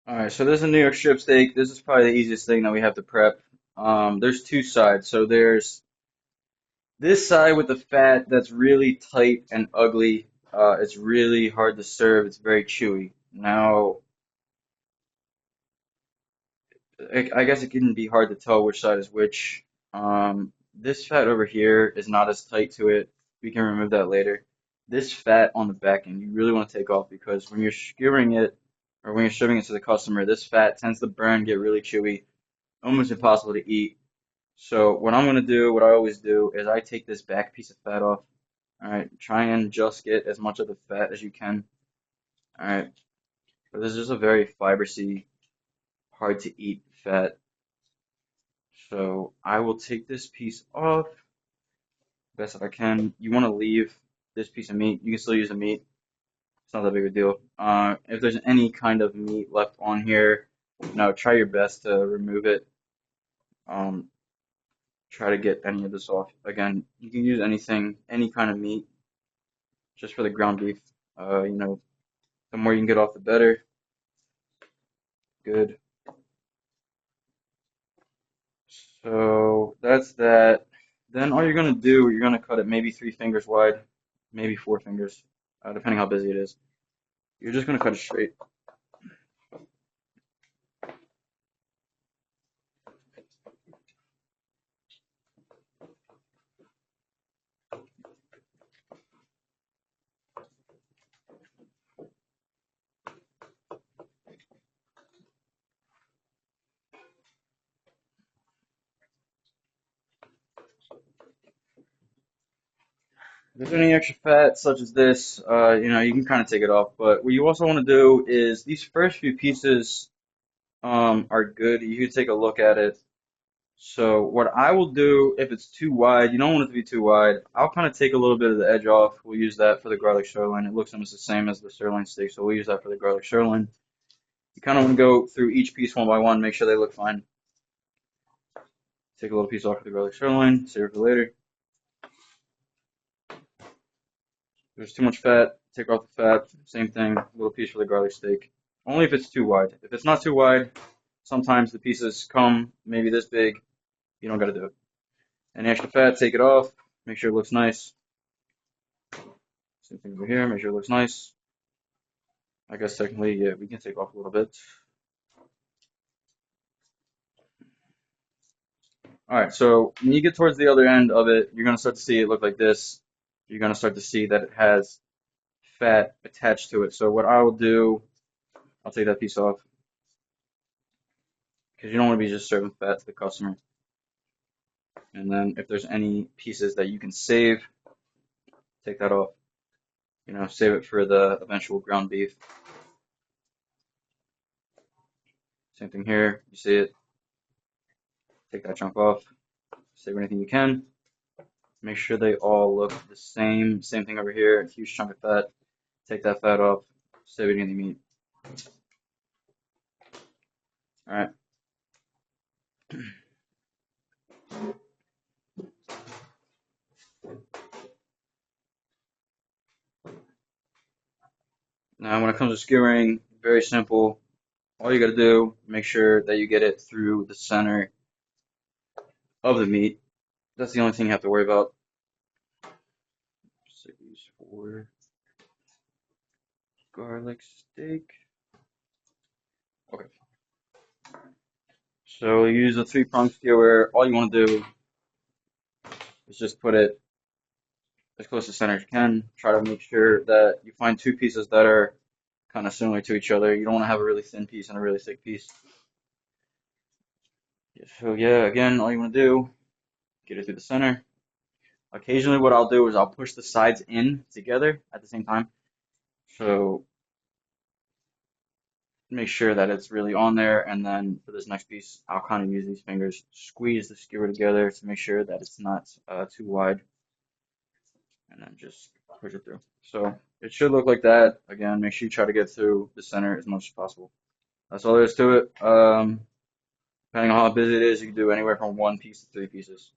All right, so this is a New York strip steak. This is probably the easiest thing that we have to prep. There's two sides. So there's this side with the fat that's really tight and ugly. It's really hard to serve. It's very chewy. Now, I guess it can be hard to tell which side is which. This fat over here is not as tight to it. We can remove that later. This fat on the back end, you really want to take off because when you're skewering it or when you're serving it to the customer, this fat tends to burn, get really chewy, almost impossible to eat. So what I'm gonna do, what I always do, is I take this back piece of fat off. All right, try and just get as much of the fat as you can. All right, but this is just a very fibrous-y, hard to eat fat. So I will take this piece off best that I can. You want to leave this piece of meat. You can still use the meat. It's not that big of a deal. If there's any kind of meat left on here, try your best to remove it. Um, Try to get any of this off. Again, you can use anything, any kind of meat, just for the ground beef. The more you can get off, the better. Good. So that's that. Then all you're gonna do, you're gonna cut it maybe 3 fingers wide, maybe 4 fingers, depending how busy it is. You're just gonna cut it straight. If there's any extra fat, such as this, you can kind of take it off. But what you also want to do is these first few pieces are good. You can take a look at it. So what I will do, if it's too wide, you don't want it to be too wide. I'll kind of take a little bit of the edge off. We'll use that for the garlic sirloin. It looks almost the same as the sirloin steak, so we'll use that for the garlic sirloin. You kind of want to go through each piece one by one, make sure they look fine. Take a little piece off for the garlic sirloin, save it for later. If there's too much fat, take off the fat. Same thing, a little piece for the garlic steak. Only if it's too wide. If it's not too wide, sometimes the pieces come maybe this big. You don't got to do it. Any extra fat, take it off. Make sure it looks nice. Same thing over here. Make sure it looks nice. I guess technically, yeah, we can take off a little bit. All right, so when you get towards the other end of it, you're going to start to see it look like this. You're going to start to see that it has fat attached to it. So what I will do, I'll take that piece off because you don't want to be just serving fat to the customer. And then if there's any pieces that you can save, take that off. Save it for the eventual ground beef. Same thing here. You see it, take that chunk off. Save anything you can. Make sure they all look the same. Same thing over here. A huge chunk of fat. Take that fat off. Save it in the meat. All right. Now, when it comes to skewering, very simple. All you got to do, make sure that you get it through the center of the meat. That's the only thing you have to worry about. 64 garlic steak. Okay. So use a 3-prong skewer. All you want to do is just put it as close to center as you can. Try to make sure that you find 2 pieces that are kind of similar to each other. You don't want to have a really thin piece and a really thick piece. So yeah, again, all you want to do, get it through the center. Occasionally what I'll do is I'll push the sides in together at the same time. So make sure that it's really on there, and then for this next piece, I'll kind of use these fingers, squeeze the skewer together to make sure that it's not too wide, and then just push it through. So it should look like that. Again, make sure you try to get through the center as much as possible. That's all there is to it. Depending on how busy it is, you can do anywhere from 1 piece to 3 pieces.